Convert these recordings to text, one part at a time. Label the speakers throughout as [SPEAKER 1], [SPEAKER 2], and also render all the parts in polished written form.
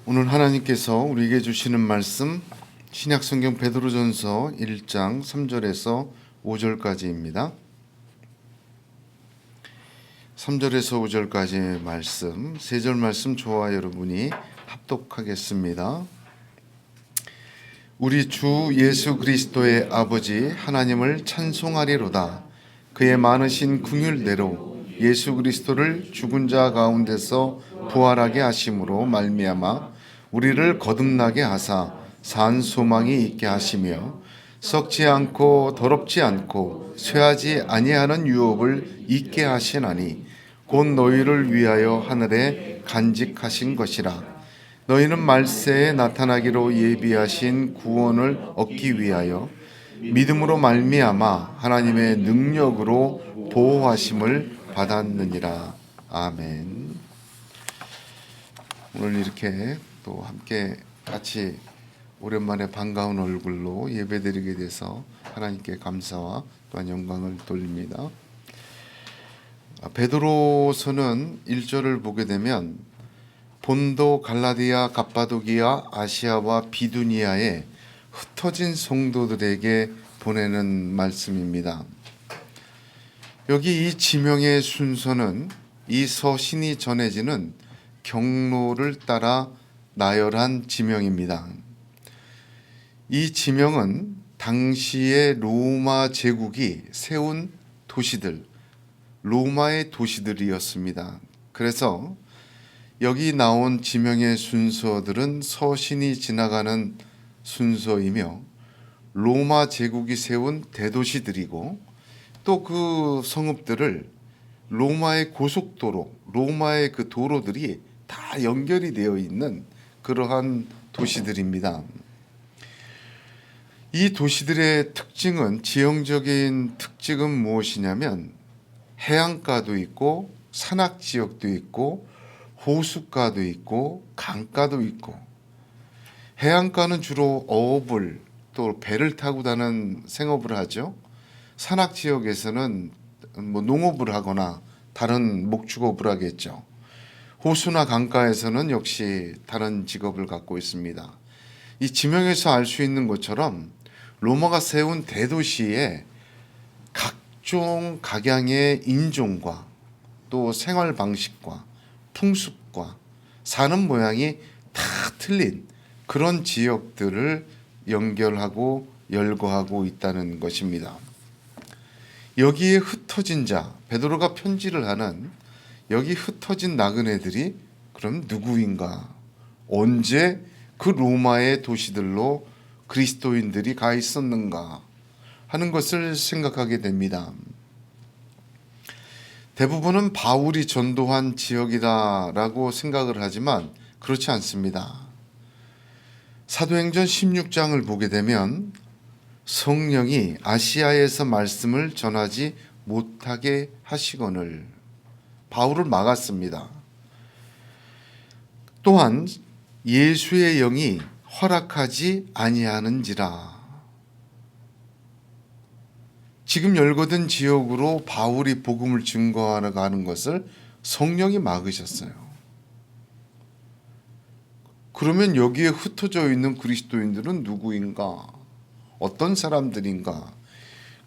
[SPEAKER 1] 오늘 하나님께서 우리에게 주시는 말씀 신약성경 베드로전서 1장 3절에서 5절까지입니다. 3절에서 5절까지의 말씀, 3절 말씀 저와 여러분이 합독하겠습니다. 우리 주 예수 그리스도의 아버지 하나님을 찬송하리로다. 그의 많으신 긍휼대로 예수 그리스도를 죽은 자 가운데서 부활하게 하심으로 말미암아 우리를 거듭나게 하사 산 소망이 있게 하시며 썩지 않고 더럽지 않고 쇠하지 아니하는 유업을 있게 하시나니 곧 너희를 위하여 하늘에 간직하신 것이라. 너희는 말세에 나타나기로 예비하신 구원을 얻기 위하여 믿음으로 말미암아 하나님의 능력으로 보호하심을 받았느니라. 아멘. 오늘 이렇게 또 함께 같이 오랜만에 반가운 얼굴로 예배드리게 돼서 하나님께 감사와 또한 영광을 돌립니다. 베드로서는 1절을 보게 되면 본도, 갈라디아, 갑바도기아, 아시아와 비두니아에 흩어진 성도들에게 보내는 말씀입니다. 여기 이 지명의 순서는 이 서신이 전해지는 경로를 따라 나열한 지명입니다. 이 지명은 당시의 로마 제국이 세운 도시들, 로마의 도시들이었습니다. 그래서 여기 나온 지명의 순서들은 서신이 지나가는 순서이며 로마 제국이 세운 대도시들이고 또 그 성읍들을 로마의 고속도로, 로마의 그 도로들이 다 연결이 되어 있는 그러한 도시들입니다. 이 도시들의 특징은, 지형적인 특징은 무엇이냐면 해안가도 있고 산악지역도 있고 호숫가도 있고 강가도 있고, 해안가는 주로 어업을 또 배를 타고 다는 생업을 하죠. 산악지역에서는 농업을 하거나 다른 목축업을 하겠죠. 호수나 강가에서는 역시 다른 직업을 갖고 있습니다. 이 지명에서 알 수 있는 것처럼 로마가 세운 대도시에 각종 각양의 인종과 또 생활 방식과 풍습과 사는 모양이 다 틀린 그런 지역들을 연결하고 열거하고 있다는 것입니다. 여기에 흩어진 자, 베드로가 편지를 하는 여기 흩어진 나그네들이 그럼 누구인가? 언제 그 로마의 도시들로 그리스도인들이 가 있었는가 하는 것을 생각하게 됩니다. 대부분은 바울이 전도한 지역이다라고 생각을 하지만 그렇지 않습니다. 사도행전 16장을 보게 되면 성령이 아시아에서 말씀을 전하지 못하게 하시거늘 바울을 막았습니다. 또한 예수의 영이 허락하지 아니하는지라. 지금 열거된 지역으로 바울이 복음을 증거하러 가는 것을 성령이 막으셨어요. 그러면 여기에 흩어져 있는 그리스도인들은 누구인가? 어떤 사람들인가?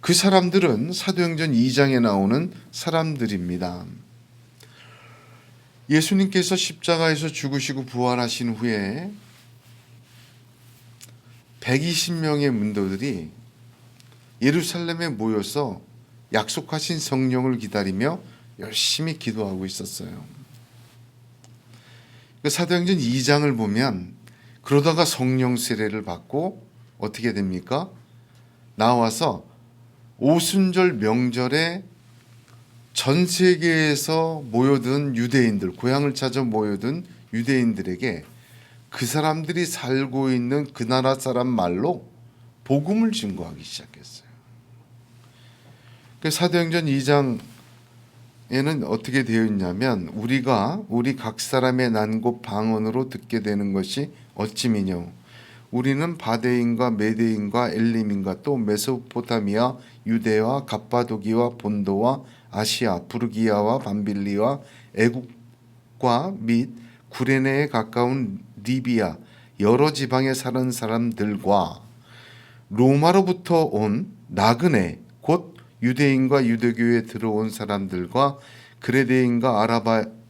[SPEAKER 1] 그 사람들은 사도행전 2장에 나오는 사람들입니다. 예수님께서 십자가에서 죽으시고 부활하신 후에 120명의 문도들이 예루살렘에 모여서 약속하신 성령을 기다리며 열심히 기도하고 있었어요. 사도행전 2장을 보면 그러다가 성령 세례를 받고 어떻게 됩니까? 나와서 오순절 명절에 전 세계에서 모여든 유대인들, 고향을 찾아 모여든 유대인들에게 그 사람들이 살고 있는 그 나라 사람 말로 복음을 증거하기 시작했어요. 사도행전 2장에는 어떻게 되어 있냐면 우리 각 사람의 난곳 방언으로 듣게 되는 것이 어찌미뇨. 우리는 바데인과 메데인과 엘림인과 또 메소포타미아, 유대와 갑바도기와 본도와 아시아, 부르기아와 밤빌리와 애국과 및 구레네에 가까운 리비아 여러 지방에 사는 사람들과 로마로부터 온 나그네 곧 유대인과 유대교에 들어온 사람들과 그레데인과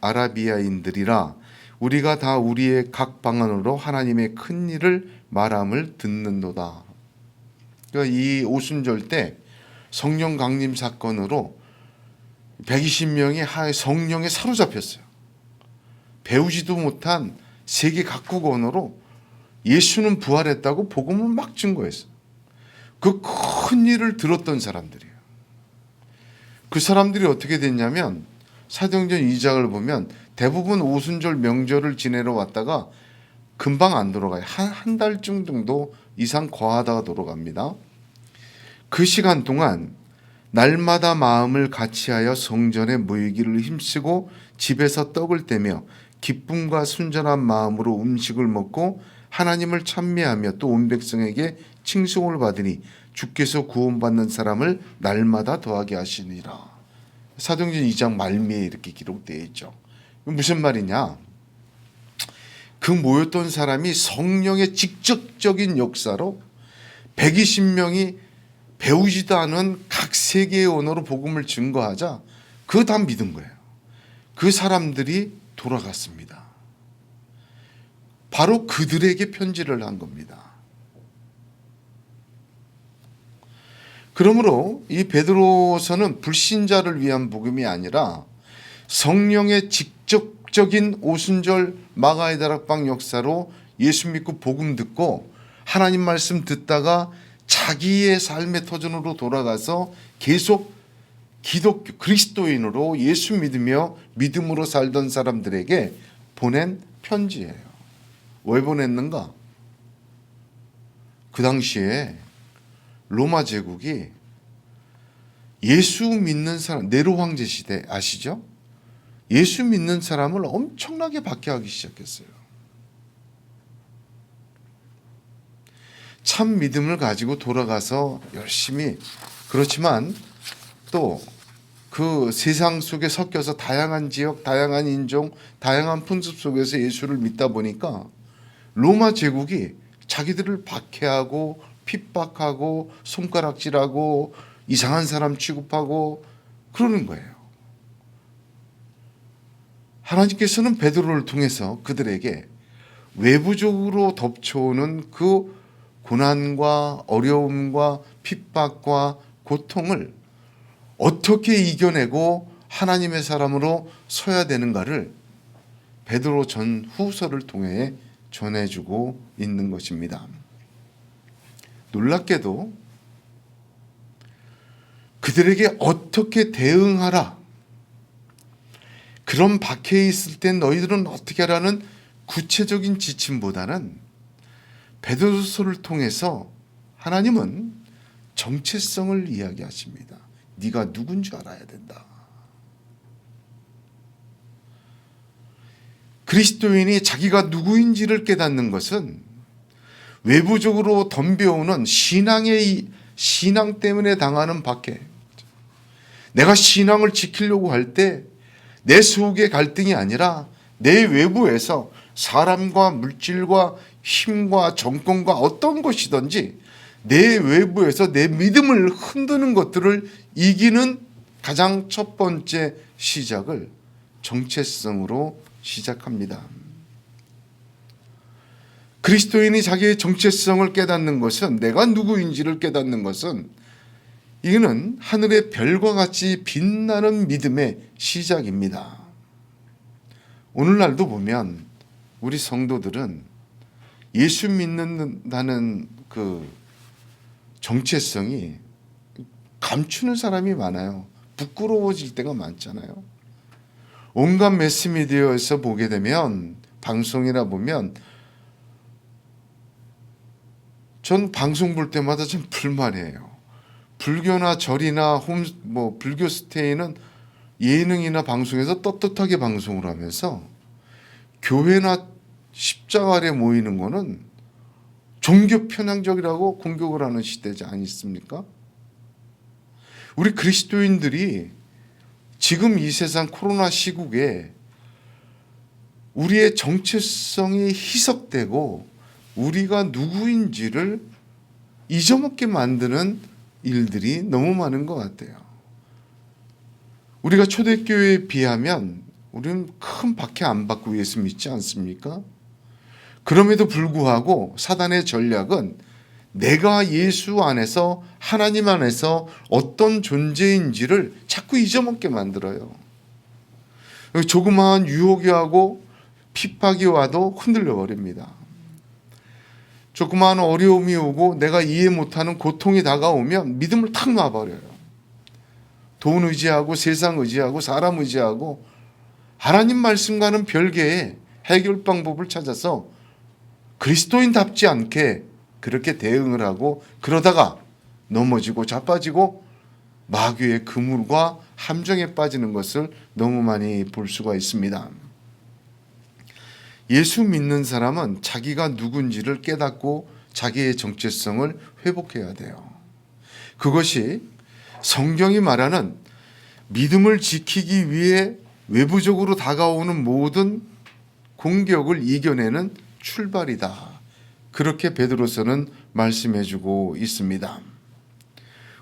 [SPEAKER 1] 아라비아인들이라 우리가 다 우리의 각 방언으로 하나님의 큰 일을 말함을 듣는도다. 그러니까 이 오순절 때 성령 강림 사건으로 120명이 성령에 사로잡혔어요. 배우지도 못한 세계 각국 언어로 예수는 부활했다고 복음을 막 증거했어요. 그 큰 일을 들었던 사람들이에요. 그 사람들이 어떻게 됐냐면 사도행전 2장을 보면 대부분 오순절 명절을 지내러 왔다가 금방 안 돌아가요. 한 달쯤 정도 이상 거하다가 돌아갑니다. 그 시간 동안 날마다 마음을 같이하여 성전에 모이기를 힘쓰고 집에서 떡을 떼며 기쁨과 순전한 마음으로 음식을 먹고 하나님을 찬미하며 또 온 백성에게 칭송을 받으니 주께서 구원받는 사람을 날마다 더하게 하시니라. 사도행전 2장 말미에 이렇게 기록되어 있죠. 무슨 말이냐? 그 모였던 사람이 성령의 직접적인 역사로 120명이 배우지도 않은 각 세계의 언어로 복음을 증거하자 그거 다 믿은 거예요. 그 사람들이 돌아갔습니다. 바로 그들에게 편지를 한 겁니다. 그러므로 이 베드로서는 불신자를 위한 복음이 아니라 성령의 직접적인 오순절 마가의 다락방 역사로 예수 믿고 복음 듣고 하나님 말씀 듣다가 자기의 삶의 터전으로 돌아가서 계속 기독교 그리스도인으로 예수 믿으며 믿음으로 살던 사람들에게 보낸 편지예요. 왜 보냈는가? 그 당시에 로마 제국이 예수 믿는 사람, 네로 황제 시대 아시죠? 예수 믿는 사람을 엄청나게 박해하기 시작했어요. 참 믿음을 가지고 돌아가서 열심히, 그렇지만 또 그 세상 속에 섞여서 다양한 지역, 다양한 인종, 다양한 풍습 속에서 예수를 믿다 보니까 로마 제국이 자기들을 박해하고 핍박하고 손가락질하고 이상한 사람 취급하고 그러는 거예요. 하나님께서는 베드로를 통해서 그들에게 외부적으로 덮쳐오는 그 고난과 어려움과 핍박과 고통을 어떻게 이겨내고 하나님의 사람으로 서야 되는가를 베드로 전후서를 통해 전해주고 있는 것입니다. 놀랍게도 그들에게 어떻게 대응하라, 그런 박해에 있을 땐 너희들은 어떻게 하라는 구체적인 지침보다는 베드로서를 통해서 하나님은 정체성을 이야기하십니다. 네가 누군지 알아야 된다. 그리스도인이 자기가 누구인지를 깨닫는 것은 외부적으로 덤벼오는 신앙 때문에 당하는 박해. 내가 신앙을 지키려고 할 때 내 속의 갈등이 아니라 내 외부에서 사람과 물질과 힘과 정권과 어떤 것이든지 내 외부에서 내 믿음을 흔드는 것들을 이기는 가장 첫 번째 시작을 정체성으로 시작합니다. 그리스도인이 자기의 정체성을 깨닫는 것은, 내가 누구인지를 깨닫는 것은, 이거는 하늘의 별과 같이 빛나는 믿음의 시작입니다. 오늘날도 보면 우리 성도들은 예수 믿는다는 그 정체성이 감추는 사람이 많아요. 부끄러워질 때가 많잖아요. 온갖 매스미디어에서 보게 되면, 방송이나 보면, 전 방송 볼 때마다 좀 불만이에요. 불교나 절이나 불교 스테이는 예능이나 방송에서 떳떳하게 방송을 하면서 교회나 십자가 아래 모이는 거는 종교 편향적이라고 공격을 하는 시대지 않습니까? 우리 그리스도인들이 지금 이 세상 코로나 시국에 우리의 정체성이 희석되고 우리가 누구인지를 잊어먹게 만드는 일들이 너무 많은 것 같아요. 우리가 초대교회에 비하면 우리는 큰 박해 안 받고 예수 믿지 않습니까? 그럼에도 불구하고 사단의 전략은 내가 예수 안에서, 하나님 안에서 어떤 존재인지를 자꾸 잊어먹게 만들어요. 조그마한 유혹이 하고 핍박이 와도 흔들려 버립니다. 조그마한 어려움이 오고 내가 이해 못하는 고통이 다가오면 믿음을 탁 놔버려요. 돈 의지하고 세상 의지하고 사람 의지하고 하나님 말씀과는 별개의 해결 방법을 찾아서 그리스도인답지 않게 그렇게 대응을 하고, 그러다가 넘어지고 자빠지고 마귀의 그물과 함정에 빠지는 것을 너무 많이 볼 수가 있습니다. 예수 믿는 사람은 자기가 누군지를 깨닫고 자기의 정체성을 회복해야 돼요. 그것이 성경이 말하는 믿음을 지키기 위해 외부적으로 다가오는 모든 공격을 이겨내는 출발이다. 그렇게 베드로서는 말씀해주고 있습니다.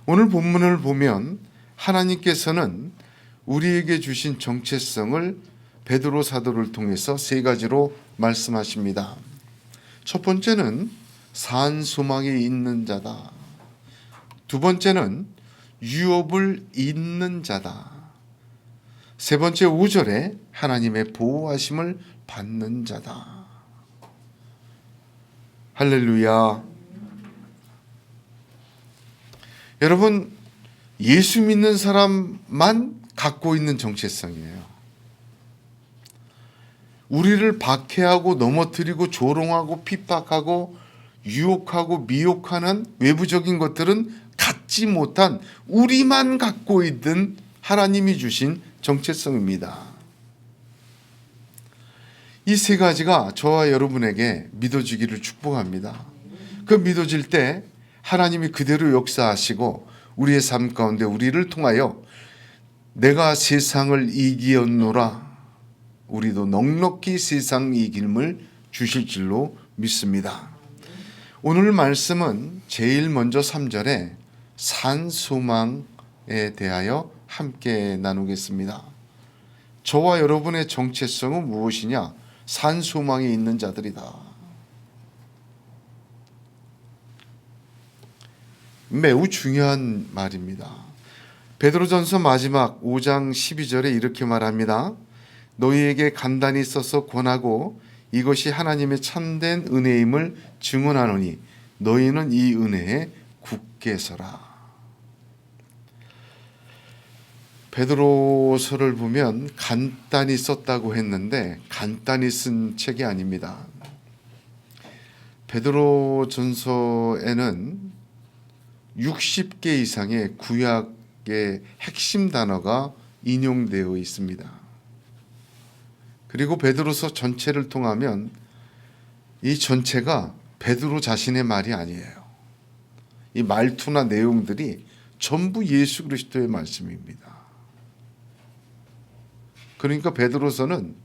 [SPEAKER 1] 오늘 본문을 보면 하나님께서는 우리에게 주신 정체성을 베드로 사도를 통해서 세 가지로 말씀하십니다. 첫 번째는 산 소망이 있는 자다. 두 번째는 유업을 잇는 자다. 세 번째 5절에 하나님의 보호하심을 받는 자다. 할렐루야. 여러분, 예수 믿는 사람만 갖고 있는 정체성이에요. 우리를 박해하고 넘어뜨리고 조롱하고 핍박하고 유혹하고 미혹하는 외부적인 것들은 갖지 못한 우리만 갖고 있는 하나님이 주신 정체성입니다. 이 세 가지가 저와 여러분에게 믿어지기를 축복합니다. 그 믿어질 때 하나님이 그대로 역사하시고 우리의 삶 가운데 우리를 통하여 내가 세상을 이기었노라, 우리도 넉넉히 세상 이김을 주실 줄로 믿습니다. 오늘 말씀은 제일 먼저 3절에 산 소망에 대하여 함께 나누겠습니다. 저와 여러분의 정체성은 무엇이냐? 산 소망이 있는 자들이다. 매우 중요한 말입니다. 베드로전서 마지막 5장 12절에 이렇게 말합니다. 너희에게 간단히 써서 권하고 이것이 하나님의 참된 은혜임을 증언하노니 너희는 이 은혜에 굳게 서라. 베드로서를 보면 간단히 썼다고 했는데 간단히 쓴 책이 아닙니다. 베드로전서에는 60개 이상의 구약의 핵심 단어가 인용되어 있습니다. 그리고 베드로서 전체를 통하면 이 전체가 베드로 자신의 말이 아니에요. 이 말투나 내용들이 전부 예수 그리스도의 말씀입니다. 그러니까 베드로서는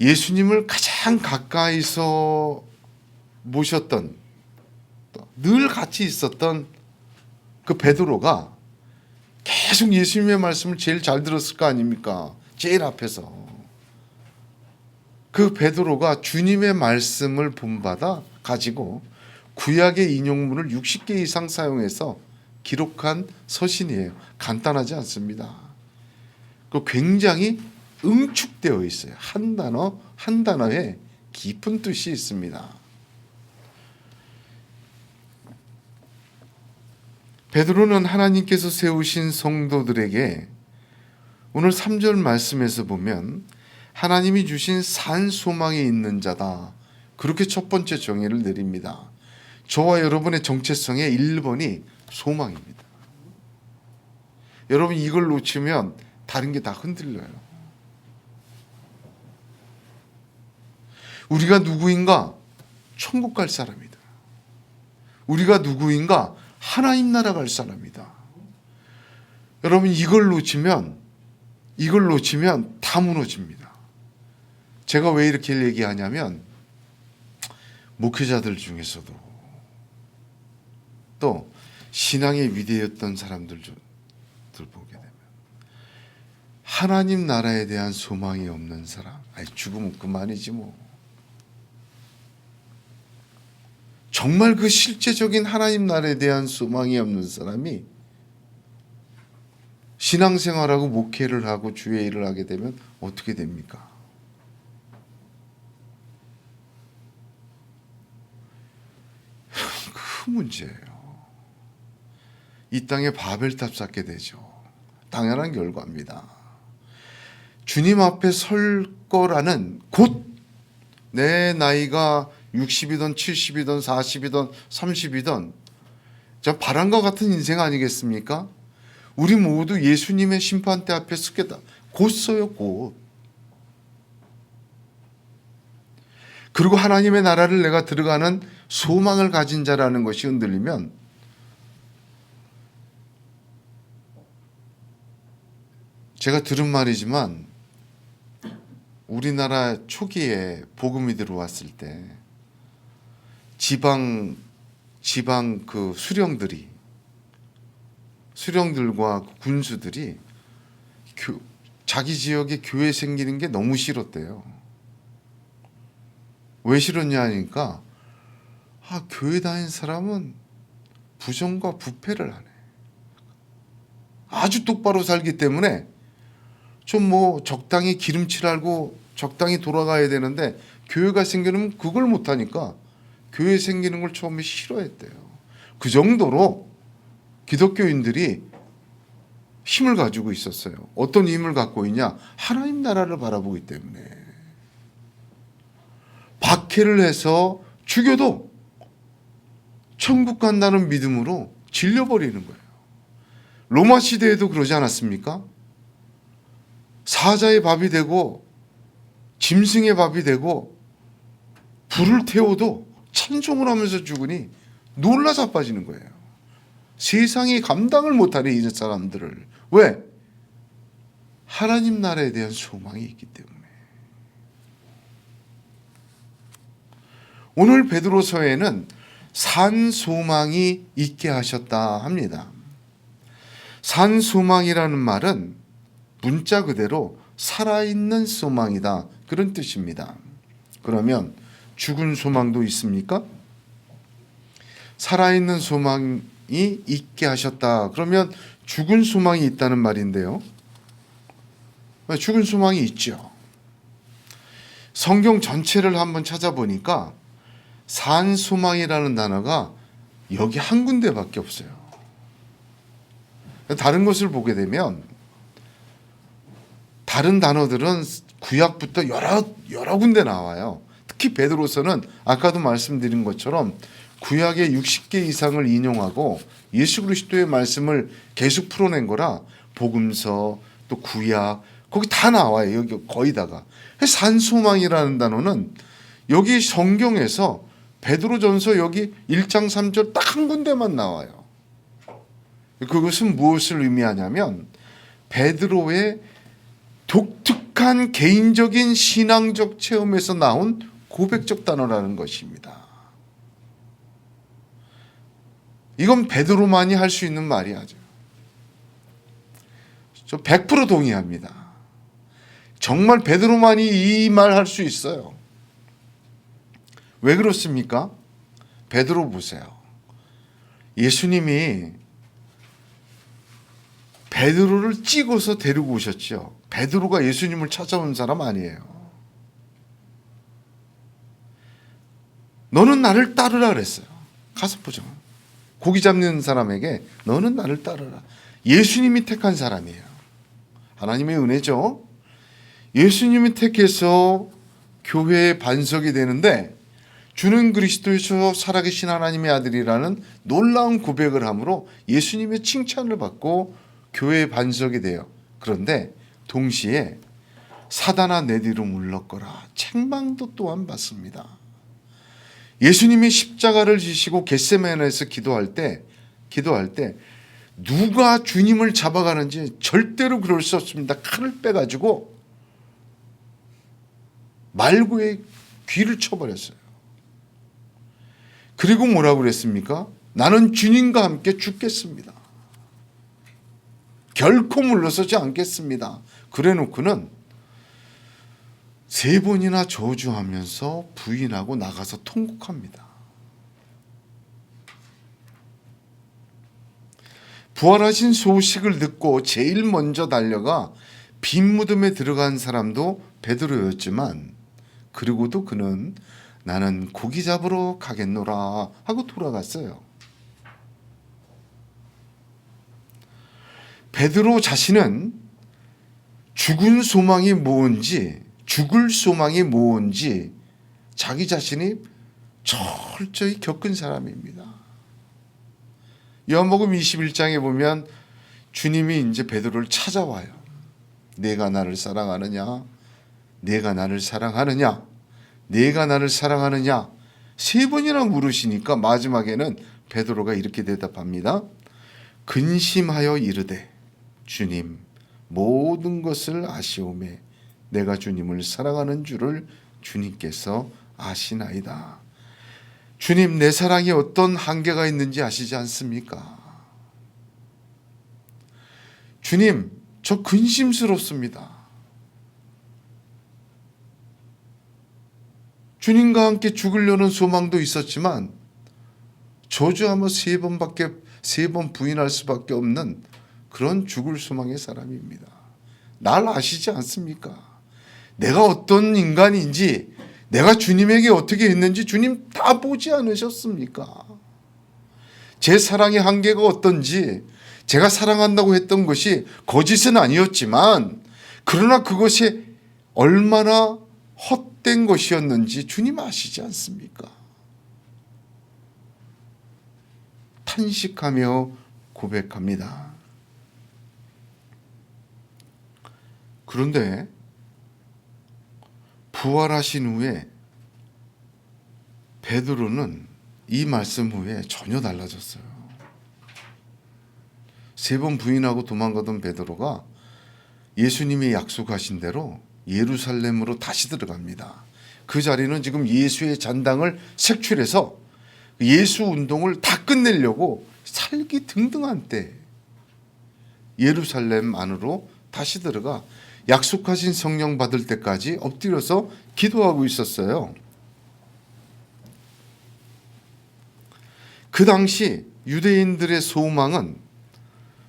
[SPEAKER 1] 예수님을 가장 가까이서 모셨던, 늘 같이 있었던 그 베드로가 계속 예수님의 말씀을 제일 잘 들었을 거 아닙니까? 제일 앞에서. 그 베드로가 주님의 말씀을 본받아 가지고 구약의 인용문을 60개 이상 사용해서 기록한 서신이에요. 간단하지 않습니다. 그 굉장히 응축되어 있어요. 한 단어 한 단어에 깊은 뜻이 있습니다. 베드로는 하나님께서 세우신 성도들에게 오늘 3절 말씀에서 보면 하나님이 주신 산 소망이 있는 자다. 그렇게 첫 번째 정의를 내립니다. 저와 여러분의 정체성의 1번이 소망입니다. 여러분 이걸 놓치면 다른 게 다 흔들려요. 우리가 누구인가? 천국 갈 사람이다. 우리가 누구인가? 하나님 나라 갈 사람이다. 여러분 이걸 놓치면 다 무너집니다. 제가 왜 이렇게 얘기하냐면 목회자들 중에서도 또 신앙의 위대했던 사람들 보게 되면 하나님 나라에 대한 소망이 없는 사람, 죽으면 그만이지 뭐. 정말 그 실제적인 하나님 나라에 대한 소망이 없는 사람이 신앙생활하고 목회를 하고 주의 일을 하게 되면 어떻게 됩니까? 큰 문제예요. 이 땅에 바벨탑 쌓게 되죠. 당연한 결과입니다. 주님 앞에 설 거라는 곧 내 나이가 60이든 70이든 40이든 30이든 저 바람과 같은 인생 아니겠습니까? 우리 모두 예수님의 심판대 앞에 서겠다. 곧 서요, 곧. 그리고 하나님의 나라를 내가 들어가는 소망을 가진 자라는 것이 흔들리면 제가 들은 말이지만 우리나라 초기에 복음이 들어왔을 때 지방 그 수령들과 군수들이 자기 지역에 교회 생기는 게 너무 싫었대요. 왜 싫었냐 하니까 교회 다닌 사람은 부정과 부패를 하네. 아주 똑바로 살기 때문에 좀 뭐 적당히 기름칠 알고 적당히 돌아가야 되는데 교회가 생기면 그걸 못하니까 교회 생기는 걸 처음에 싫어했대요. 그 정도로 기독교인들이 힘을 가지고 있었어요. 어떤 힘을 갖고 있냐? 하나님 나라를 바라보기 때문에. 박해를 해서 죽여도 천국 간다는 믿음으로 질려버리는 거예요. 로마 시대에도 그러지 않았습니까? 사자의 밥이 되고 짐승의 밥이 되고 불을 태워도 찬송을 하면서 죽으니 놀라 자빠지는 거예요. 세상이 감당을 못하는 이 사람들을. 왜? 하나님 나라에 대한 소망이 있기 때문에. 오늘 베드로서에는 산 소망이 있게 하셨다 합니다. 산 소망이라는 말은 문자 그대로 살아있는 소망이다, 그런 뜻입니다. 그러면 죽은 소망도 있습니까? 살아있는 소망이 있게 하셨다. 그러면 죽은 소망이 있다는 말인데요. 죽은 소망이 있죠. 성경 전체를 한번 찾아보니까 산 소망이라는 단어가 여기 한 군데밖에 없어요. 다른 것을 보게 되면 다른 단어들은 구약부터 여러 군데 나와요. 특히 베드로서는 아까도 말씀드린 것처럼 구약의 60개 이상을 인용하고 예수 그리스도의 말씀을 계속 풀어낸 거라 복음서 또 구약 거기 다 나와요. 여기 거의 다가. 산소망이라는 단어는 여기 성경에서 베드로전서 여기 1장 3절 딱 한 군데만 나와요. 그것은 무엇을 의미하냐면 베드로의 독특한 개인적인 신앙적 체험에서 나온 고백적 단어라는 것입니다. 이건 베드로만이 할 수 있는 말이야죠. 저 100% 동의합니다. 정말 베드로만이 이 말 할 수 있어요. 왜 그렇습니까? 베드로 보세요. 예수님이 베드로를 찍어서 데리고 오셨죠. 베드로가 예수님을 찾아온 사람 아니에요. 너는 나를 따르라 그랬어요. 가서 보죠. 고기 잡는 사람에게 너는 나를 따르라. 예수님이 택한 사람이에요. 하나님의 은혜죠. 예수님이 택해서 교회의 반석이 되는데 주는 그리스도에서 살아계신 하나님의 아들이라는 놀라운 고백을 함으로 예수님의 칭찬을 받고 교회의 반석이 돼요. 그런데 동시에 사단아 내 뒤로 물러거라 책망도 또한 받습니다. 예수님이 십자가를 지시고 겟세마네에서 기도할 때 누가 주님을 잡아가는지 절대로 그럴 수 없습니다. 칼을 빼가지고 말구의 귀를 쳐버렸어요. 그리고 뭐라고 그랬습니까? 나는 주님과 함께 죽겠습니다. 결코 물러서지 않겠습니다. 그래 놓고는 3번이나 저주하면서 부인하고 나가서 통곡합니다. 부활하신 소식을 듣고 제일 먼저 달려가 빈 무덤에 들어간 사람도 베드로였지만, 그리고도 그는 나는 고기 잡으러 가겠노라 하고 돌아갔어요. 베드로 자신은 죽은 소망이 뭔지, 죽을 소망이 뭔지 자기 자신이 철저히 겪은 사람입니다. 요한복음 21장에 보면 주님이 이제 베드로를 찾아와요. 내가 나를 사랑하느냐? 내가 나를 사랑하느냐? 내가 나를 사랑하느냐? 3번이나 물으시니까 마지막에는 베드로가 이렇게 대답합니다. 근심하여 이르되 주님 모든 것을 아시오매 내가 주님을 사랑하는 줄을 주님께서 아시나이다. 주님, 내 사랑이 어떤 한계가 있는지 아시지 않습니까? 주님, 저 근심스럽습니다. 주님과 함께 죽으려는 소망도 있었지만 저주하며 3번 부인할 수밖에 없는 그런 죽을 소망의 사람입니다. 날 아시지 않습니까? 내가 어떤 인간인지, 내가 주님에게 어떻게 했는지 주님 다 보지 않으셨습니까? 제 사랑의 한계가 어떤지, 제가 사랑한다고 했던 것이 거짓은 아니었지만 그러나 그것이 얼마나 헛된 것이었는지 주님 아시지 않습니까? 탄식하며 고백합니다. 그런데 부활하신 후에 베드로는 이 말씀 후에 전혀 달라졌어요. 3번 부인하고 도망가던 베드로가 예수님이 약속하신 대로 예루살렘으로 다시 들어갑니다. 그 자리는 지금 예수의 잔당을 색출해서 예수 운동을 다 끝내려고 살기 등등한 때 예루살렘 안으로 다시 들어가 약속하신 성령 받을 때까지 엎드려서 기도하고 있었어요. 그 당시 유대인들의 소망은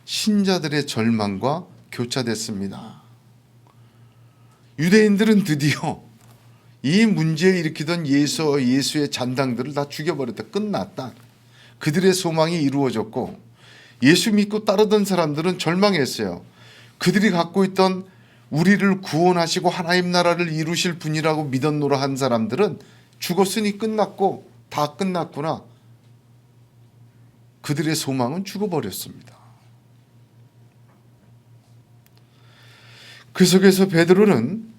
[SPEAKER 1] 신자들의 절망과 교차됐습니다. 유대인들은 드디어 이 문제를 일으키던 예수의 잔당들을 다 죽여버렸다. 끝났다. 그들의 소망이 이루어졌고 예수 믿고 따르던 사람들은 절망했어요. 그들이 갖고 있던 우리를 구원하시고 하나님 나라를 이루실 분이라고 믿었노라 한 사람들은 죽었으니 끝났고 다 끝났구나. 그들의 소망은 죽어버렸습니다. 그 속에서 베드로는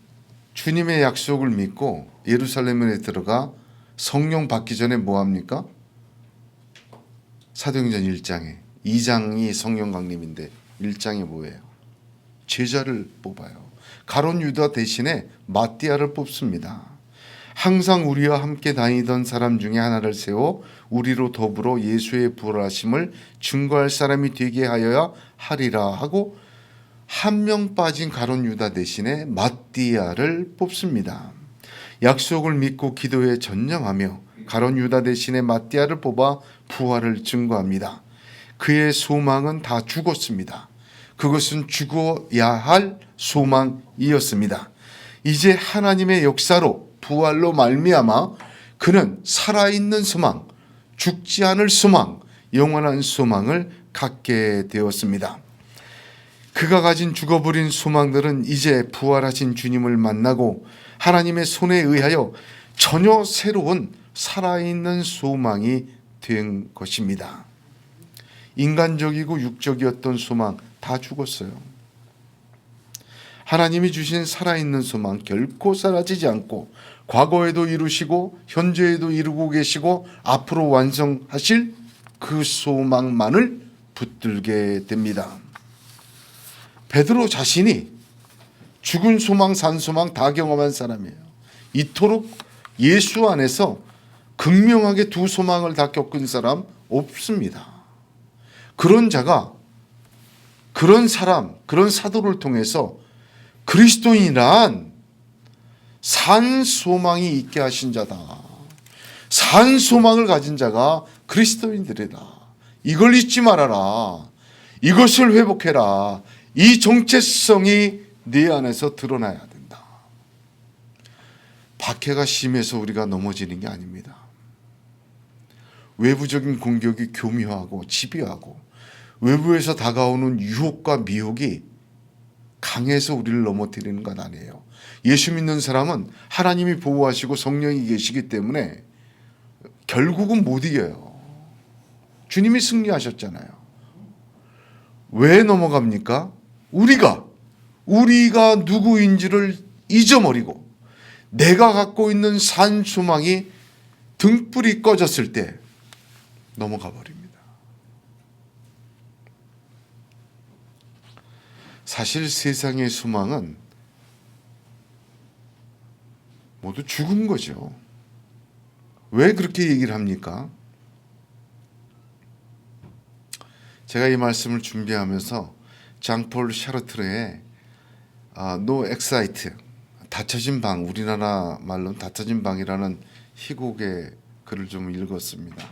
[SPEAKER 1] 주님의 약속을 믿고 예루살렘에 들어가 성령 받기 전에 뭐 합니까? 사도행전 1장에 2장이 성령 강림인데 1장이 뭐예요? 제자를 뽑아요. 가룟 유다 대신에 마띠아를 뽑습니다. 항상 우리와 함께 다니던 사람 중에 하나를 세워 우리로 더불어 예수의 부활하심을 증거할 사람이 되게 하여야 하리라 하고 한 명 빠진 가룟 유다 대신에 마띠아를 뽑습니다. 약속을 믿고 기도에 전념하며 가룟 유다 대신에 마띠아를 뽑아 부활을 증거합니다. 그의 소망은 다 죽었습니다. 그것은 죽어야 할 소망이었습니다. 이제 하나님의 역사로 부활로 말미암아 그는 살아있는 소망, 죽지 않을 소망, 영원한 소망을 갖게 되었습니다. 그가 가진 죽어버린 소망들은 이제 부활하신 주님을 만나고 하나님의 손에 의하여 전혀 새로운 살아있는 소망이 된 것입니다. 인간적이고 육적이었던 소망 다 죽었어요. 하나님이 주신 살아있는 소망 결코 사라지지 않고 과거에도 이루시고 현재에도 이루고 계시고 앞으로 완성하실 그 소망만을 붙들게 됩니다. 베드로 자신이 죽은 소망, 산 소망 다 경험한 사람이에요. 이토록 예수 안에서 극명하게 두 소망을 다 겪은 사람 없습니다. 그런 자가, 그런 사람, 그런 사도를 통해서 그리스도인이란 산 소망이 있게 하신 자다. 산 소망을 가진 자가 그리스도인들이다. 이걸 잊지 말아라. 이것을 회복해라. 이 정체성이 네 안에서 드러나야 된다. 박해가 심해서 우리가 넘어지는 게 아닙니다. 외부적인 공격이 교묘하고 집요하고 외부에서 다가오는 유혹과 미혹이 강해서 우리를 넘어뜨리는 것 아니에요. 예수 믿는 사람은 하나님이 보호하시고 성령이 계시기 때문에 결국은 못 이겨요. 주님이 승리하셨잖아요. 왜 넘어갑니까? 우리가 누구인지를 잊어버리고 내가 갖고 있는 산 소망이 등불이 꺼졌을 때 넘어가 버립니다. 사실 세상의 소망은 모두 죽은 거죠. 왜 그렇게 얘기를 합니까? 제가 이 말씀을 준비하면서 장폴 샤르트르의 No Excite, 닫혀진 방, 우리나라 말로는 닫혀진 방이라는 희곡의 글을 좀 읽었습니다.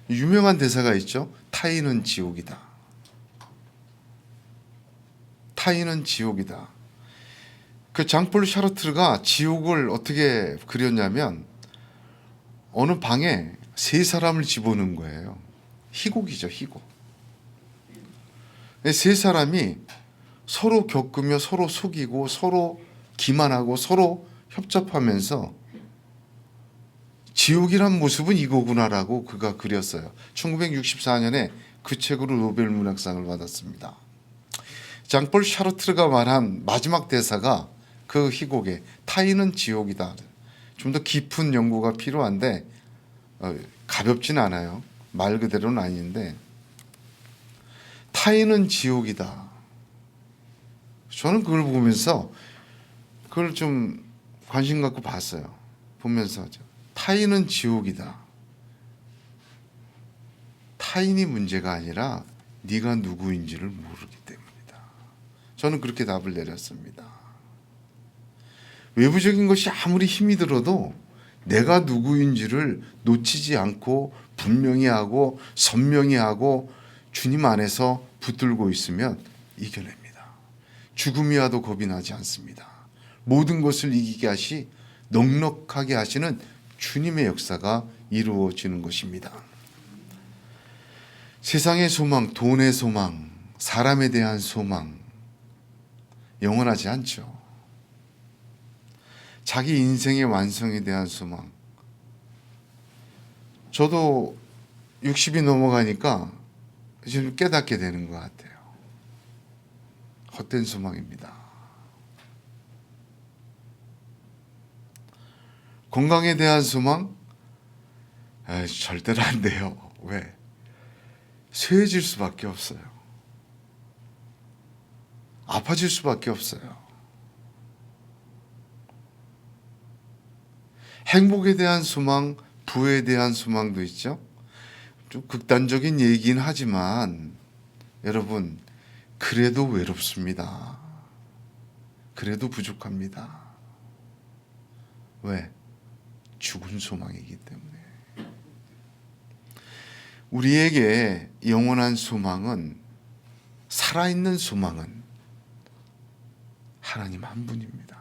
[SPEAKER 1] 유명한 대사가 있죠. 타인은 지옥이다. 타인은 지옥이다. 그 장폴 샤르트르가 지옥을 어떻게 그렸냐면 어느 방에 세 사람을 집어넣은 거예요. 희곡이죠, 희곡. 세 사람이 서로 겪으며 서로 속이고 서로 기만하고 서로 협잡하면서 지옥이란 모습은 이거구나라고 그가 그렸어요. 1964년에 그 책으로 노벨 문학상을 받았습니다. 장폴 샤르트르가 말한 마지막 대사가 그 희곡에 타인은 지옥이다. 좀 더 깊은 연구가 필요한데 가볍진 않아요. 말 그대로는 아닌데 타인은 지옥이다. 저는 그걸 보면서 그걸 좀 관심 갖고 봤어요. 보면서 타인은 지옥이다. 타인이 문제가 아니라 네가 누구인지를 모르기 때문이다. 저는 그렇게 답을 내렸습니다. 외부적인 것이 아무리 힘이 들어도 내가 누구인지를 놓치지 않고 분명히 하고 선명히 하고 주님 안에서 붙들고 있으면 이겨냅니다. 죽음이 와도 겁이 나지 않습니다. 모든 것을 이기게 하시 넉넉하게 하시는 주님의 역사가 이루어지는 것입니다. 세상의 소망, 돈의 소망, 사람에 대한 소망 영원하지 않죠. 자기 인생의 완성에 대한 소망. 저도 60이 넘어가니까 지금 깨닫게 되는 것 같아요. 헛된 소망입니다. 건강에 대한 소망? 절대로 안 돼요. 왜? 쇠해질 수밖에 없어요. 아파질 수밖에 없어요. 행복에 대한 소망, 부에 대한 소망도 있죠. 좀 극단적인 얘기긴 하지만 여러분 그래도 외롭습니다. 그래도 부족합니다. 왜? 죽은 소망이기 때문에. 우리에게 영원한 소망은, 살아있는 소망은 하나님 한 분입니다.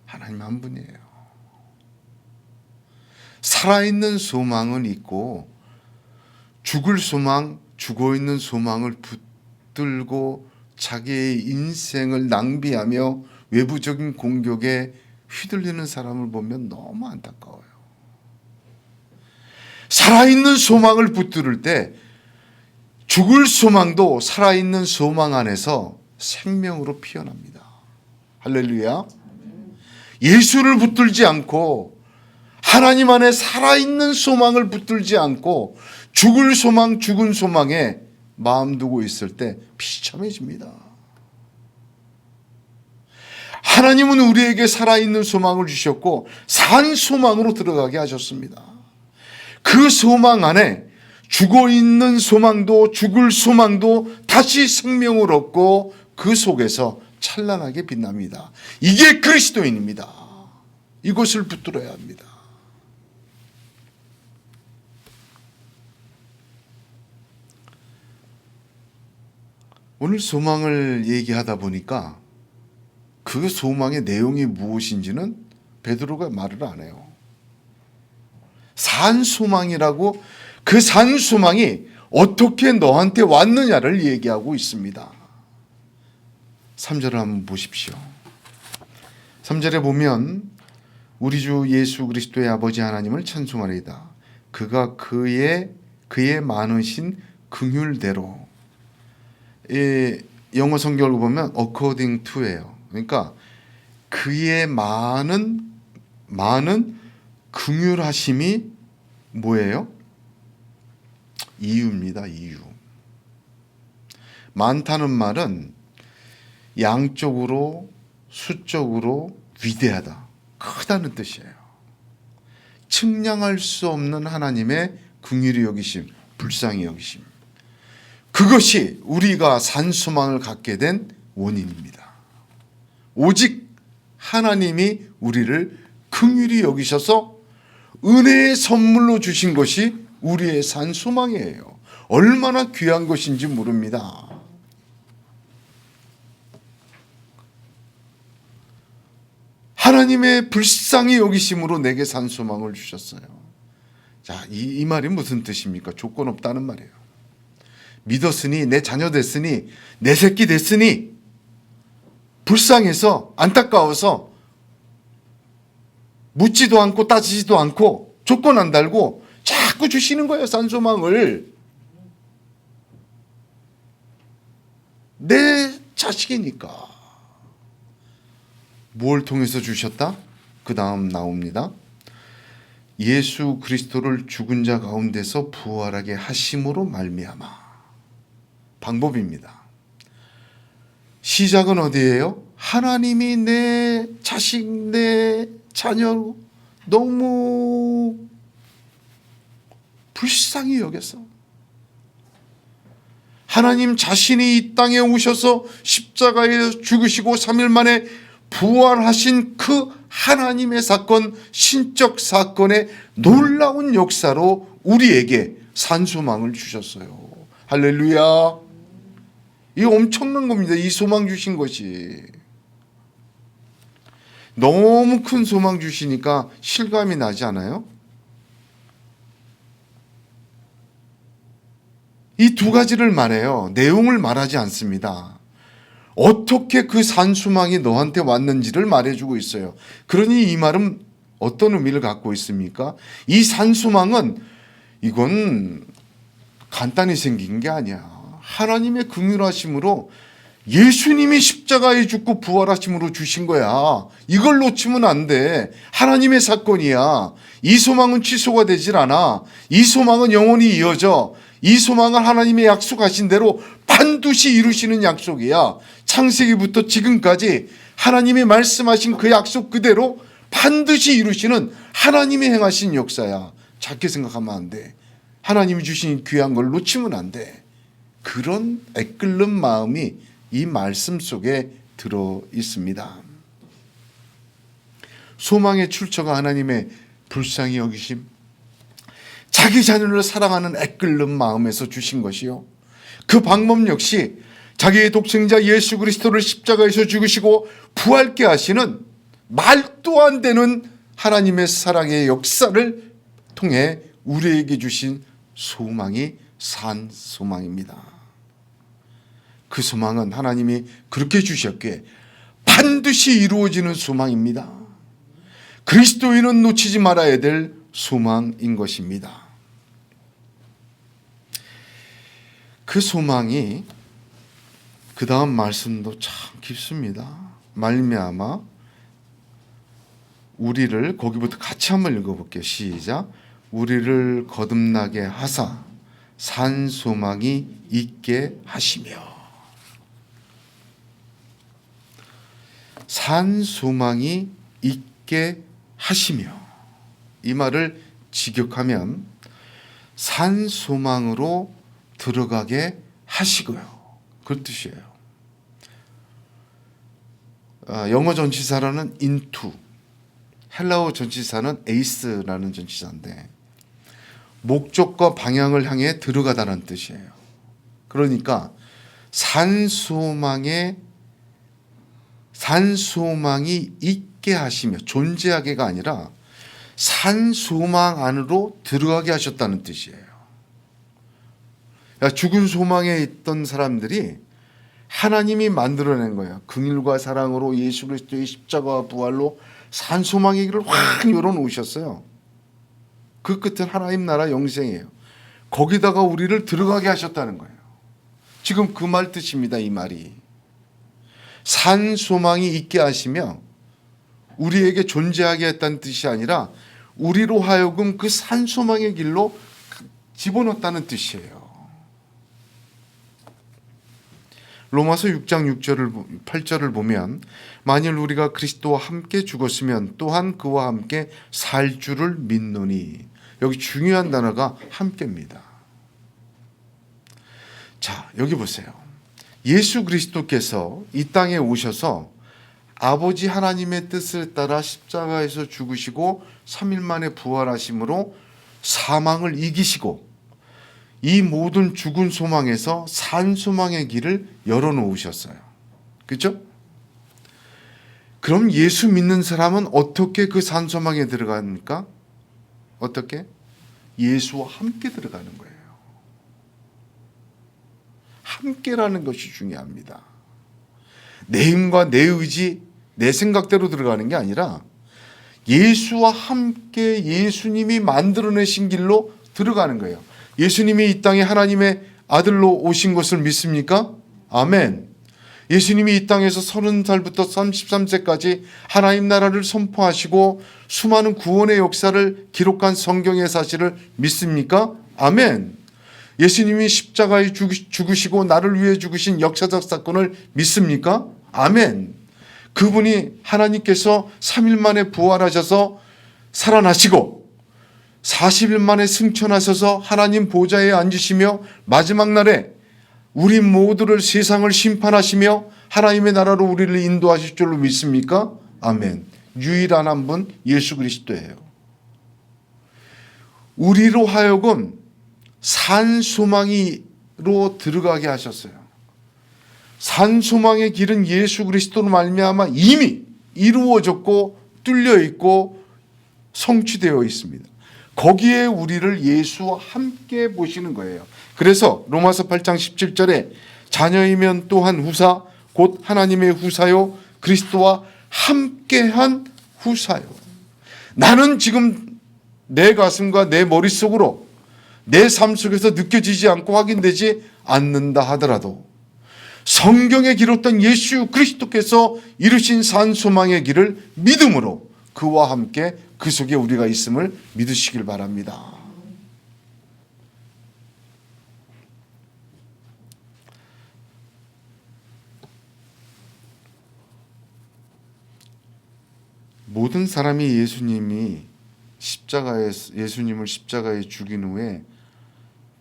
[SPEAKER 1] 하나님 한 분이에요. 살아있는 소망은 있고 죽을 소망, 죽어있는 소망을 붙들고 자기의 인생을 낭비하며 외부적인 공격에 휘둘리는 사람을 보면 너무 안타까워요. 살아있는 소망을 붙들을 때 죽을 소망도 살아있는 소망 안에서 생명으로 피어납니다. 할렐루야. 예수를 붙들지 않고 하나님 안에 살아있는 소망을 붙들지 않고 죽을 소망, 죽은 소망에 마음 두고 있을 때 비참해집니다. 하나님은 우리에게 살아있는 소망을 주셨고 산 소망으로 들어가게 하셨습니다. 그 소망 안에 죽어있는 소망도 죽을 소망도 다시 생명을 얻고 그 속에서 찬란하게 빛납니다. 이게 그리스도인입니다. 이것을 붙들어야 합니다. 오늘 소망을 얘기하다 보니까 그 소망의 내용이 무엇인지는 베드로가 말을 안 해요. 산 소망이라고, 그 산 소망이 어떻게 너한테 왔느냐를 얘기하고 있습니다. 3절을 한번 보십시오. 3절에 보면 우리 주 예수 그리스도의 아버지 하나님을 찬송하리이다. 그가 그의 많으신 긍휼대로, 영어 성경을 보면 according to예요. 그러니까 그의 많은 긍휼하심이 뭐예요? 이유입니다. 이유. 많다는 말은 양적으로 수적으로 위대하다, 크다는 뜻이에요. 측량할 수 없는 하나님의 긍휼히 여기심, 불쌍히 여기심, 그것이 우리가 산 소망을 갖게 된 원인입니다. 오직 하나님이 우리를 긍휼히 여기셔서 은혜의 선물로 주신 것이 우리의 산 소망이에요. 얼마나 귀한 것인지 모릅니다. 하나님의 불쌍히 여기심으로 내게 산 소망을 주셨어요. 자, 이 말이 무슨 뜻입니까? 조건 없다는 말이에요. 믿었으니, 내 자녀 됐으니, 내 새끼 됐으니 불쌍해서, 안타까워서 묻지도 않고 따지지도 않고 조건 안 달고 자꾸 주시는 거예요. 산 소망을. 내 자식이니까. 뭘 통해서 주셨다? 그 다음 나옵니다. 예수 그리스도를 죽은 자 가운데서 부활하게 하심으로 말미암아. 방법입니다. 시작은 어디예요? 하나님이 내 자식, 내 자녀 너무 불쌍히 여겨서 하나님 자신이 이 땅에 오셔서 십자가에 죽으시고 3일 만에 부활하신 그 하나님의 사건, 신적 사건의 놀라운 역사로 우리에게 산소망을 주셨어요. 할렐루야. 이 엄청난 겁니다. 이 소망 주신 것이. 너무 큰 소망 주시니까 실감이 나지 않아요? 이 두 가지를 말해요. 내용을 말하지 않습니다. 어떻게 그 산소망이 너한테 왔는지를 말해주고 있어요. 그러니 이 말은 어떤 의미를 갖고 있습니까? 이 산소망은 이건 간단히 생긴 게 아니야. 하나님의 긍휼하심으로 예수님이 십자가에 죽고 부활하심으로 주신 거야. 이걸 놓치면 안 돼. 하나님의 사건이야. 이 소망은 취소가 되질 않아. 이 소망은 영원히 이어져. 이 소망은 하나님의 약속하신 대로 반드시 이루시는 약속이야. 창세기부터 지금까지 하나님이 말씀하신 그 약속 그대로 반드시 이루시는 하나님이 행하신 역사야. 작게 생각하면 안 돼. 하나님이 주신 귀한 걸 놓치면 안 돼. 그런 애끓는 마음이 이 말씀 속에 들어 있습니다. 소망의 출처가 하나님의 불쌍히 여기심, 자기 자녀를 사랑하는 애끓는 마음에서 주신 것이요, 그 방법 역시 자기의 독생자 예수 그리스도를 십자가에서 죽으시고 부활케 하시는 말도 안 되는 하나님의 사랑의 역사를 통해 우리에게 주신 소망이 산 소망입니다. 그 소망은 하나님이 그렇게 주셨기에 반드시 이루어지는 소망입니다. 그리스도인은 놓치지 말아야 될 소망인 것입니다. 그 소망이 그 다음 말씀도 참 깊습니다. 말미암아 우리를, 거기부터 같이 한번 읽어볼게요. 시작. 우리를 거듭나게 하사 산 소망이 있게 하시며. 산 소망이 있게 하시며, 이 말을 직역하면 산 소망으로 들어가게 하시고요, 그 뜻이에요. 영어 전치사로는 into, 헬라어 전치사는 에이스라는 전치사인데 목적과 방향을 향해 들어가다는 뜻이에요. 그러니까 산소망이 있게 하시며, 존재하게가 아니라 산소망 안으로 들어가게 하셨다는 뜻이에요. 죽은 소망에 있던 사람들이 하나님이 만들어낸 거예요. 긍휼과 사랑으로 예수 그리스도의 십자가와 부활로 산소망의 길을 확 열어놓으셨어요. 그 끝은 하나님 나라 영생이에요. 거기다가 우리를 들어가게 하셨다는 거예요. 지금 그 말 뜻입니다. 이 말이 산소망이 있게 하시며 우리에게 존재하게 했다는 뜻이 아니라 우리로 하여금 그 산소망의 길로 집어넣었다는 뜻이에요. 로마서 6장 8절을 보면 만일 우리가 그리스도와 함께 죽었으면 또한 그와 함께 살 줄을 믿노니, 여기 중요한 단어가 함께입니다. 자, 여기 보세요. 예수 그리스도께서 이 땅에 오셔서 아버지 하나님의 뜻을 따라 십자가에서 죽으시고 3일 만에 부활하심으로 사망을 이기시고 이 모든 죽은 소망에서 산 소망의 길을 열어놓으셨어요. 그렇죠? 그럼 예수 믿는 사람은 어떻게 그 산 소망에 들어갑니까? 어떻게? 예수와 함께 들어가는 거예요. 함께라는 것이 중요합니다. 내 힘과 내 의지, 내 생각대로 들어가는 게 아니라 예수와 함께 예수님이 만들어내신 길로 들어가는 거예요. 예수님이 이 땅에 하나님의 아들로 오신 것을 믿습니까? 아멘. 예수님이 이 땅에서 30살부터 33세까지 하나님 나라를 선포하시고 수많은 구원의 역사를 기록한 성경의 사실을 믿습니까? 아멘. 예수님이 십자가에 죽으시고 나를 위해 죽으신 역사적 사건을 믿습니까? 아멘. 그분이 하나님께서 3일 만에 부활하셔서 살아나시고 40일 만에 승천하셔서 하나님 보좌에 앉으시며 마지막 날에 우리 모두를, 세상을 심판하시며 하나님의 나라로 우리를 인도하실 줄로 믿습니까? 아멘. 유일한 한 분 예수 그리스도예요. 우리로 하여금 산 소망이로 들어가게 하셨어요. 산 소망의 길은 예수 그리스도로 말미암아 이미 이루어졌고 뚫려 있고 성취되어 있습니다. 거기에 우리를 예수와 함께 보시는 거예요. 그래서 로마서 8장 17절에 자녀이면 또한 후사 곧 하나님의 후사요 그리스도와 함께한 후사요. 나는 지금 내 가슴과 내 머릿속으로 내 삶 속에서 느껴지지 않고 확인되지 않는다 하더라도 성경에 기록된 예수 그리스도께서 이루신 산 소망의 길을 믿음으로 그와 함께 그 속에 우리가 있음을 믿으시길 바랍니다. 모든 사람이 예수님을 십자가에 죽인 후에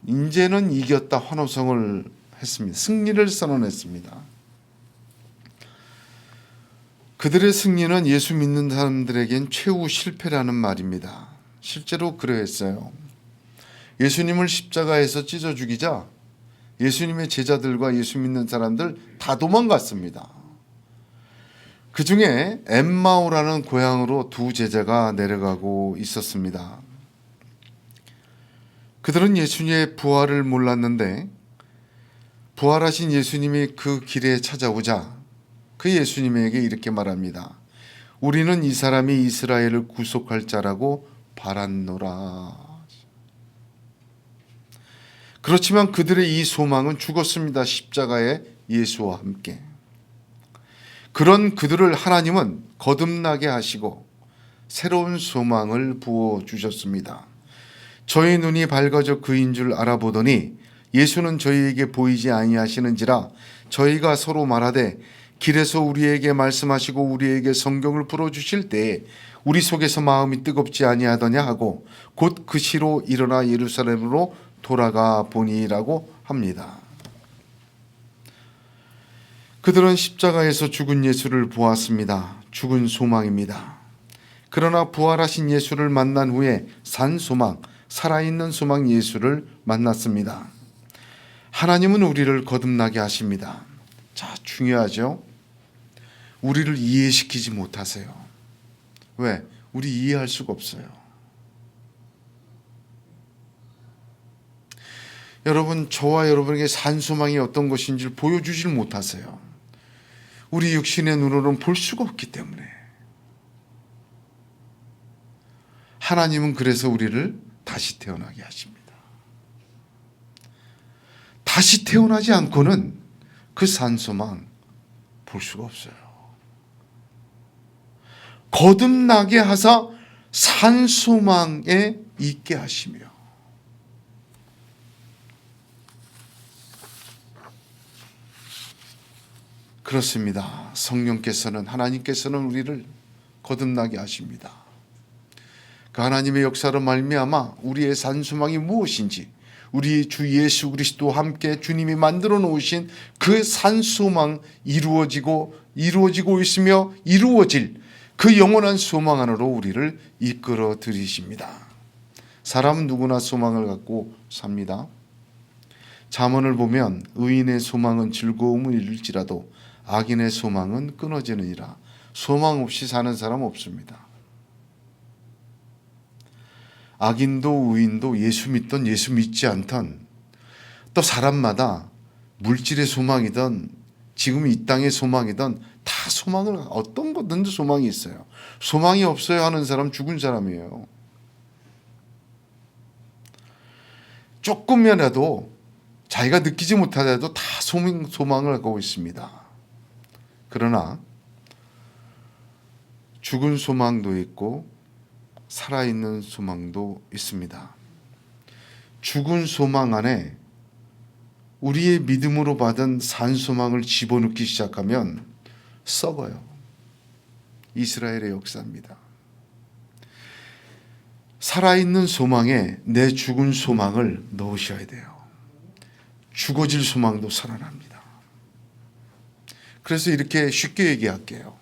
[SPEAKER 1] 이제는 이겼다 환호성을 했습니다. 승리를 선언했습니다. 그들의 승리는 예수 믿는 사람들에겐 최후 실패라는 말입니다. 실제로 그러했어요. 예수님을 십자가에서 찢어 죽이자 예수님의 제자들과 예수 믿는 사람들 다 도망갔습니다. 그 중에 엠마오라는 고향으로 두 제자가 내려가고 있었습니다. 그들은 예수님의 부활을 몰랐는데 부활하신 예수님이 그 길에 찾아오자 그 예수님에게 이렇게 말합니다. 우리는 이 사람이 이스라엘을 구속할 자라고 바랐노라. 그렇지만 그들의 이 소망은 죽었습니다. 십자가의 예수와 함께. 그런 그들을 하나님은 거듭나게 하시고 새로운 소망을 부어주셨습니다. 저희 눈이 밝아져 그인 줄 알아보더니 예수는 저희에게 보이지 아니하시는지라 저희가 서로 말하되 길에서 우리에게 말씀하시고 우리에게 성경을 풀어주실 때 우리 속에서 마음이 뜨겁지 아니하더냐 하고 곧 그 시로 일어나 예루살렘으로 돌아가 보니라고 합니다. 그들은 십자가에서 죽은 예수를 보았습니다. 죽은 소망입니다. 그러나 부활하신 예수를 만난 후에 산 소망, 살아있는 소망 예수를 만났습니다. 하나님은 우리를 거듭나게 하십니다. 자, 중요하죠? 우리를 이해시키지 못하세요. 왜? 우리 이해할 수가 없어요. 여러분, 저와 여러분에게 산 소망이 어떤 것인지를 보여주질 못하세요. 우리 육신의 눈으로는 볼 수가 없기 때문에. 하나님은 그래서 우리를 다시 태어나게 하십니다. 다시 태어나지 않고는 그 산 소망 볼 수가 없어요. 거듭나게 하사 산 소망에 있게 하시며, 그렇습니다. 성령께서는, 하나님께서는 우리를 거듭나게 하십니다. 그 하나님의 역사로 말미암아 우리의 산 소망이 무엇인지, 우리 주 예수 그리스도와 함께 주님이 만들어 놓으신 그 산 소망 이루어지고 있으며 이루어질 그 영원한 소망 안으로 우리를 이끌어 들이십니다. 사람은 누구나 소망을 갖고 삽니다. 잠언을 보면 의인의 소망은 즐거움을 이룰지라도 악인의 소망은 끊어지느니라. 소망 없이 사는 사람 없습니다. 악인도 의인도 예수 믿던 예수 믿지 않던, 또 사람마다 물질의 소망이든 지금 이 땅의 소망이든 다 소망을, 어떤 거든 소망이 있어요. 소망이 없어요 하는 사람 죽은 사람이에요. 조금이라도 자기가 느끼지 못하더라도 다 소망을 갖고 있습니다. 그러나 죽은 소망도 있고 살아있는 소망도 있습니다. 죽은 소망 안에 우리의 믿음으로 받은 산 소망을 집어넣기 시작하면 썩어요. 이스라엘의 역사입니다. 살아있는 소망에 내 죽은 소망을 넣으셔야 돼요. 죽어질 소망도 살아납니다. 그래서 이렇게 쉽게 얘기할게요.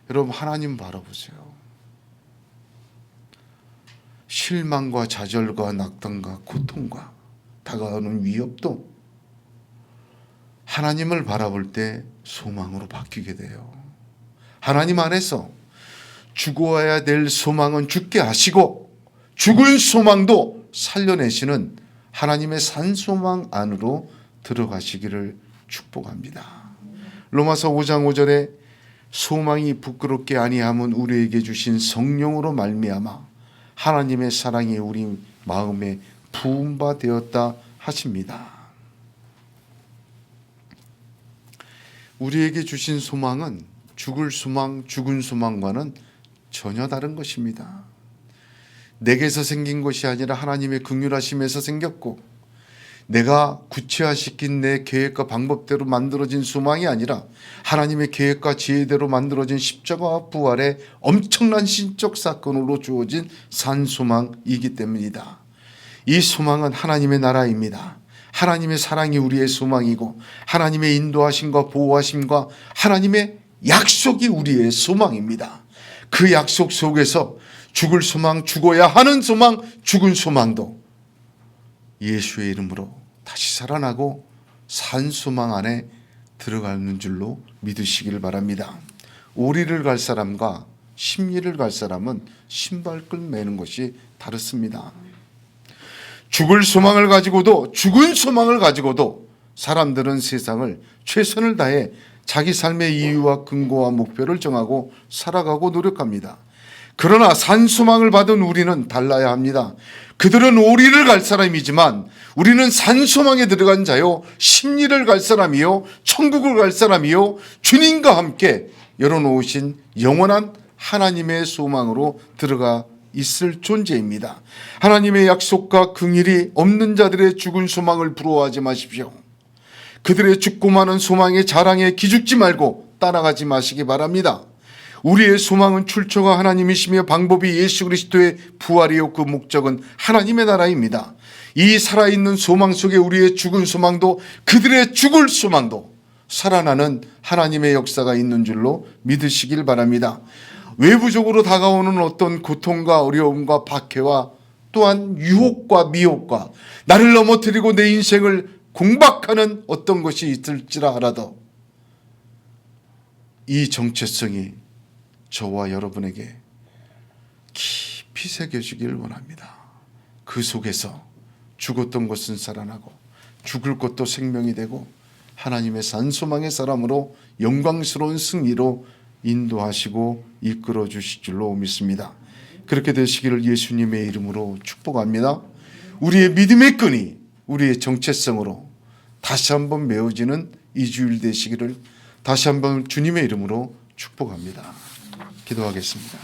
[SPEAKER 1] 여러분, 하나님 바라보세요. 실망과 좌절과 낙담과 고통과 다가오는 위협도 하나님을 바라볼 때 소망으로 바뀌게 돼요. 하나님 안에서 죽어야 될 소망은 죽게 하시고 죽은 소망도 살려내시는 하나님의 산 소망 안으로 들어가시기를 축복합니다. 로마서 5장 5절에 소망이 부끄럽게 아니함은 우리에게 주신 성령으로 말미암아 하나님의 사랑이 우리 마음에 부은 바 되었다 하십니다. 우리에게 주신 소망은 죽을 소망, 죽은 소망과는 전혀 다른 것입니다. 내게서 생긴 것이 아니라 하나님의 긍휼하심에서 생겼고, 내가 구체화시킨 내 계획과 방법대로 만들어진 소망이 아니라 하나님의 계획과 지혜대로 만들어진 십자가와 부활의 엄청난 신적 사건으로 주어진 산 소망이기 때문이다. 이 소망은 하나님의 나라입니다. 하나님의 사랑이 우리의 소망이고 하나님의 인도하심과 보호하심과 하나님의 약속이 우리의 소망입니다. 그 약속 속에서 죽을 소망, 죽어야 하는 소망, 죽은 소망도 예수의 이름으로 다시 살아나고 산 소망 안에 들어가는 줄로 믿으시기를 바랍니다. 오리를 갈 사람과 심리를 갈 사람은 신발끈 매는 것이 다릅니다. 죽을 소망을 가지고도, 죽은 소망을 가지고도 사람들은 세상을 최선을 다해 자기 삶의 이유와 근거와 목표를 정하고 살아가고 노력합니다. 그러나 산 소망을 받은 우리는 달라야 합니다. 그들은 오리를 갈 사람이지만 우리는 산 소망에 들어간 자요, 심리를 갈 사람이요, 천국을 갈 사람이요, 주님과 함께 열어놓으신 영원한 하나님의 소망으로 들어가 있을 존재입니다. 하나님의 약속과 긍휼이 없는 자들의 죽은 소망을 부러워하지 마십시오. 그들의 죽고 마는 소망의 자랑에 기죽지 말고 따라가지 마시기 바랍니다. 우리의 소망은 출처가 하나님이시며 방법이 예수 그리스도의 부활이요 그 목적은 하나님의 나라입니다. 이 살아있는 소망 속에 우리의 죽은 소망도 그들의 죽을 소망도 살아나는 하나님의 역사가 있는 줄로 믿으시길 바랍니다. 외부적으로 다가오는 어떤 고통과 어려움과 박해와 또한 유혹과 미혹과 나를 넘어뜨리고 내 인생을 공박하는 어떤 것이 있을지라 하라도 이 정체성이 저와 여러분에게 깊이 새겨지길 원합니다. 그 속에서 죽었던 것은 살아나고 죽을 것도 생명이 되고 하나님의 산소망의 사람으로 영광스러운 승리로 인도하시고 이끌어 주실 줄로 믿습니다. 그렇게 되시기를 예수님의 이름으로 축복합니다. 우리의 믿음의 끈이 우리의 정체성으로 다시 한번 메워지는 이 주일 되시기를 다시 한번 주님의 이름으로 축복합니다. 기도하겠습니다.